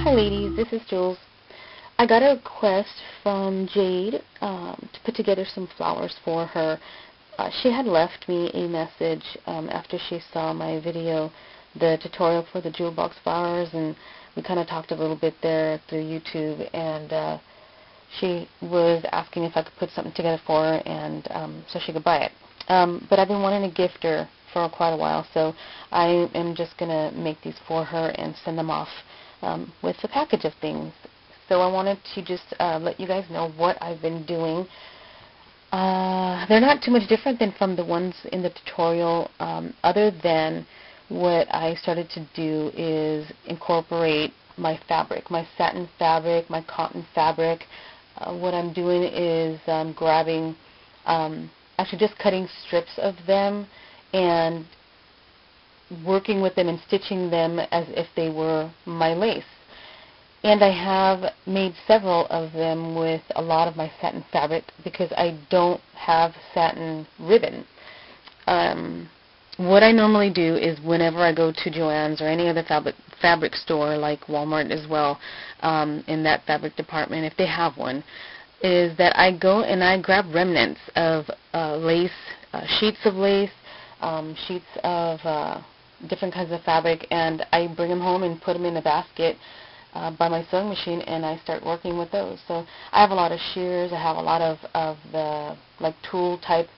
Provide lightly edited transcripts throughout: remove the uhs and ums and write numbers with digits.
Hi ladies, this is Jules. I got a request from Jade to put together some flowers for her. She had left me a message after she saw my video, the tutorial for the Jule Box flowers, and we kind of talked a little bit there through YouTube, and she was asking if I could put something together for her and so she could buy it. But I've been wanting to gift her for quite a while, so I am just going to make these for her and send them off with a package of things. So I wanted to just let you guys know what I've been doing. They're not too much different than from the ones in the tutorial, other than what I started to do is incorporate my fabric, my satin fabric, my cotton fabric. What I'm doing is grabbing, actually just cutting strips of them and working with them and stitching them as if they were my lace. And I have made several of them with a lot of my satin fabric because I don't have satin ribbon. What I normally do is whenever I go to Joann's or any other fabric store like Walmart as well, in that fabric department, if they have one, is that I go and I grab remnants of lace, sheets of lace, sheets of different kinds of fabric, and I bring them home and put them in a basket by my sewing machine, and I start working with those. So I have a lot of shears, I have a lot of the like tulle type,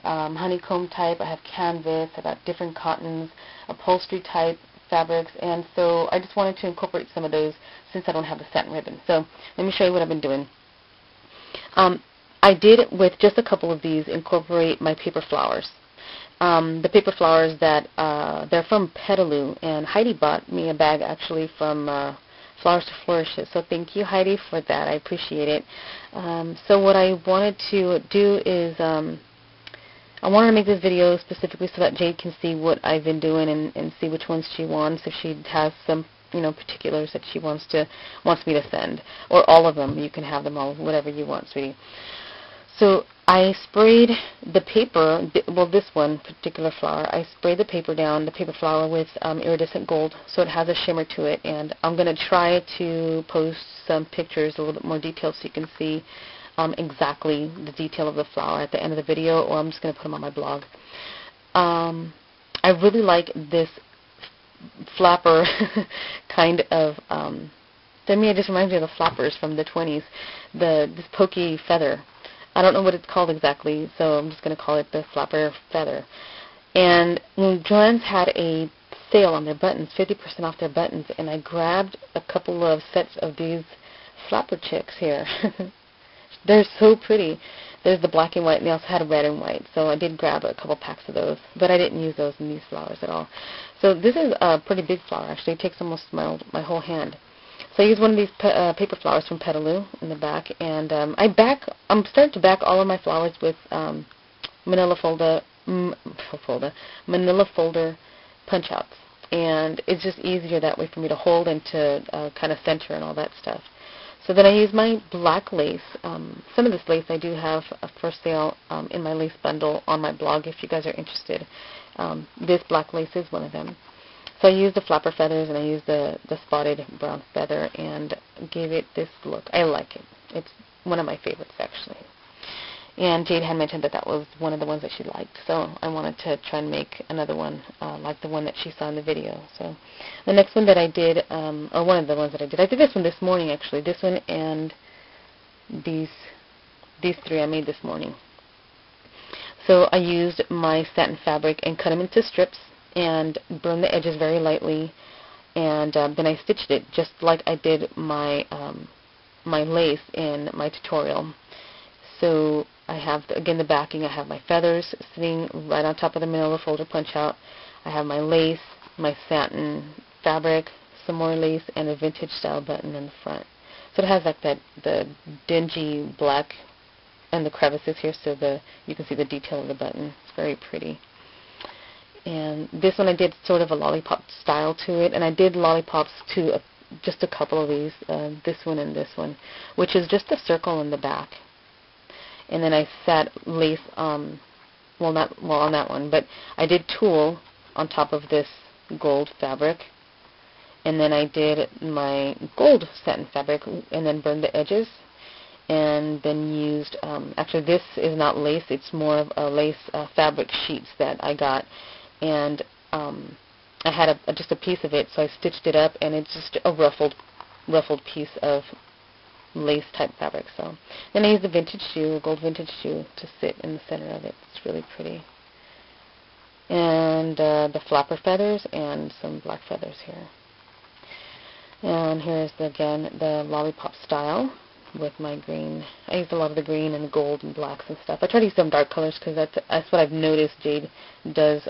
honeycomb type, I have canvas, I got different cottons, upholstery type fabrics, and so I just wanted to incorporate some of those since I don't have the satin ribbon. So let me show you what I've been doing. I did, with just a couple of these, incorporate my paper flowers. The paper flowers that, they're from Petaloo, and Heidi bought me a bag actually from Flowers to Flourishes. So thank you, Heidi, for that. I appreciate it. So what I wanted to do is I wanted to make this video specifically so that Jade can see what I've been doing and see which ones she wants, if she has some particulars that she wants me to send, or all of them. You can have them all, whatever you want, sweetie. So I sprayed the paper, well, this one particular flower, I sprayed the paper down, the paper flower, with iridescent gold, so it has a shimmer to it, and I'm going to try to post some pictures, a little bit more detailed, so you can see exactly the detail of the flower at the end of the video, or I'm just going to put them on my blog. I really like this flapper kind of, to me it just reminds me of the flappers from the 20s, this pokey feather. I don't know what it's called exactly, so I'm just going to call it the flapper feather. And Joann's had a sale on their buttons, 50% off their buttons, and I grabbed a couple of sets of these flapper chicks here. They're so pretty. There's the black and white, and they also had red and white, so I did grab a couple packs of those, but I didn't use those in these flowers at all. So this is a pretty big flower, actually. It takes almost my whole hand. So I used one of these paper flowers from Petaloo in the back, and I'm starting to back all of my flowers with manila folder punch-outs, and it's just easier that way for me to hold and to kind of center and all that stuff. So then I use my black lace. Some of this lace I do have for sale in my lace bundle on my blog if you guys are interested. This black lace is one of them. So I used the flapper feathers, and I used the spotted brown feather, and gave it this look. I like it. It's one of my favorites, actually. And Jade had mentioned that that was one of the ones that she liked, so I wanted to try and make another one like the one that she saw in the video. So the next one that I did, or one of the ones that I did this one this morning, actually. This one and these three I made this morning. So I used my satin fabric and cut them into strips, and burned the edges very lightly, and then I stitched it just like I did my my lace in my tutorial. So I have, again, the backing. I have my feathers sitting right on top of the manila folder punch-out. I have my lace, my satin fabric, some more lace, and a vintage-style button in the front. So it has like the dingy black and the crevices here, so you can see the detail of the button. It's very pretty. And this one I did sort of a lollipop style to it, and I did lollipops to just a couple of these, this one and this one, which is just a circle in the back. And then I sat lace, on that one, but I did tulle on top of this gold fabric, and then I did my gold satin fabric and then burned the edges, and then used, actually this is not lace, it's more of a lace fabric sheets that I got, and I had just a piece of it, so I stitched it up, and it's just a ruffled piece of lace type fabric. So then I used a vintage shoe, a gold vintage shoe, to sit in the center of it. It's really pretty. And the flapper feathers and some black feathers here. And here's again the lollipop style with my green. I used a lot of the green and the gold and blacks and stuff. I try to use some dark colors because that's what I've noticed Jade does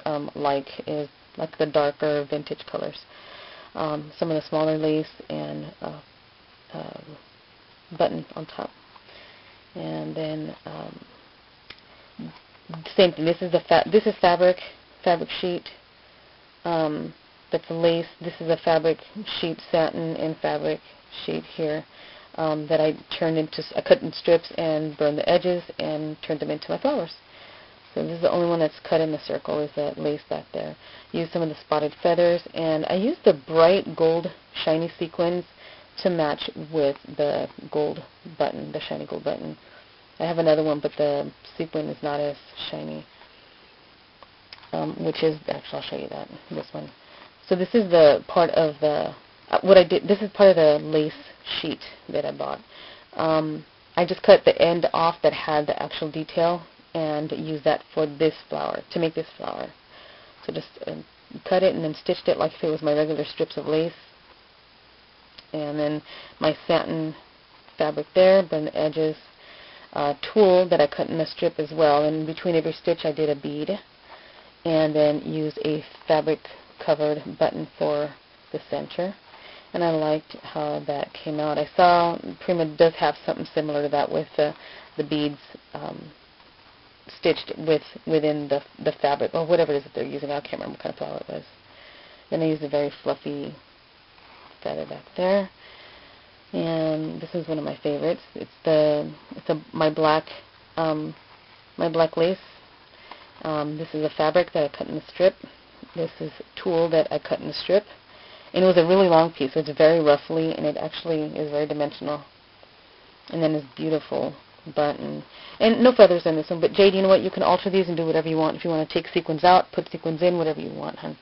is like the darker vintage colors. Some of the smaller lace and button on top, and then same thing. This is fabric sheet. That's a lace. This is a fabric sheet, satin and fabric sheet here that I cut in strips and burned the edges and turned them into my flowers. So this is the only one that's cut in the circle, is that lace back there. Used some of the spotted feathers, and I used the bright gold shiny sequins to match with the gold button, the shiny gold button. I have another one, but the sequin is not as shiny, which is, actually I'll show you that, this one. So this is the part of the, this is part of the lace sheet that I bought. I just cut the end off that had the actual detail and used that for this flower, to make this flower. So just cut it and then stitched it like if it was my regular strips of lace. And then my satin fabric there, burned the edges. Tulle that I cut in a strip as well, and between every stitch I did a bead, and then used a fabric covered button for the center, and I liked how that came out. I saw Prima does have something similar to that with the beads stitched within the fabric, or whatever it is that they're using. I can't remember what kind of flower it was. Then I used a very fluffy feather back there. And this is one of my favorites. My black lace. This is a fabric that I cut in a strip. This is tulle that I cut in a strip. And it was a really long piece, so it's very ruffly, and it actually is very dimensional. And then this beautiful button. And no feathers in this one, but Jade, you know what? You can alter these and do whatever you want. If you want to take sequins out, put sequins in, whatever you want, hon.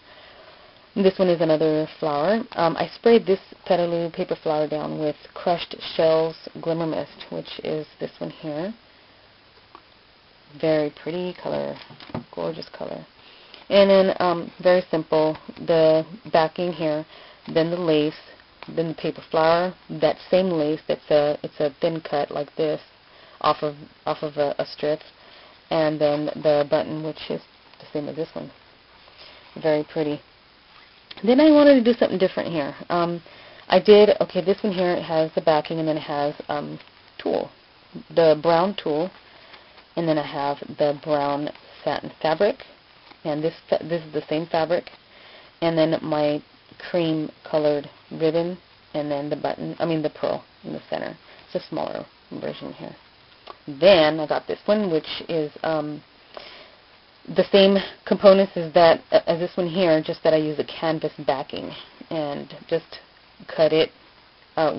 This one is another flower. I sprayed this Petaloo paper flower down with Crushed Shells Glimmer Mist, which is this one here. Very pretty color, gorgeous color. And then very simple, the backing here, then the lace, then the paper flower, that same lace it's a thin cut like this off of a strip, and then the button, which is the same as this one. Very pretty. Then I wanted to do something different here. This one here, it has the backing, and then it has tulle, the brown tulle, and then I have the brown satin fabric, and this is the same fabric, and then my cream colored ribbon, and then the button, the pearl in the center. It's a smaller version here. Then I got this one, which is the same components as this one here, just that I use a canvas backing and just cut it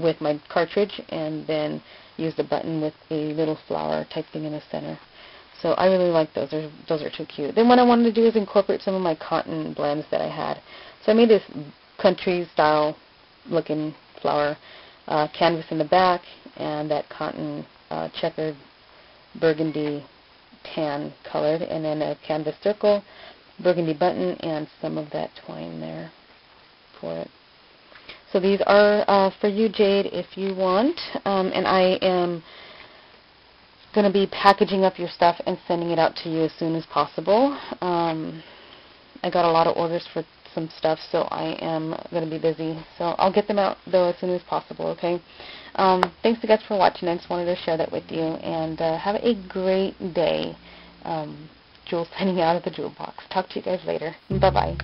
with my cartridge, and then use the button with a little flower type thing in the center. So I really like those. Those are too cute. Then what I wanted to do is incorporate some of my cotton blends that I had. So I made this country style looking flower, canvas in the back, and that cotton checkered burgundy tan colored, and then a canvas circle, burgundy button, and some of that twine there for it. So these are for you, Jade, if you want. And I am going to be packaging up your stuff and sending it out to you as soon as possible. I got a lot of orders for some stuff, so I am going to be busy. So I'll get them out, though, as soon as possible, okay? Thanks, you guys, for watching. I just wanted to share that with you. And have a great day. Jules signing out of the Jule Box. Talk to you guys later. Bye-bye.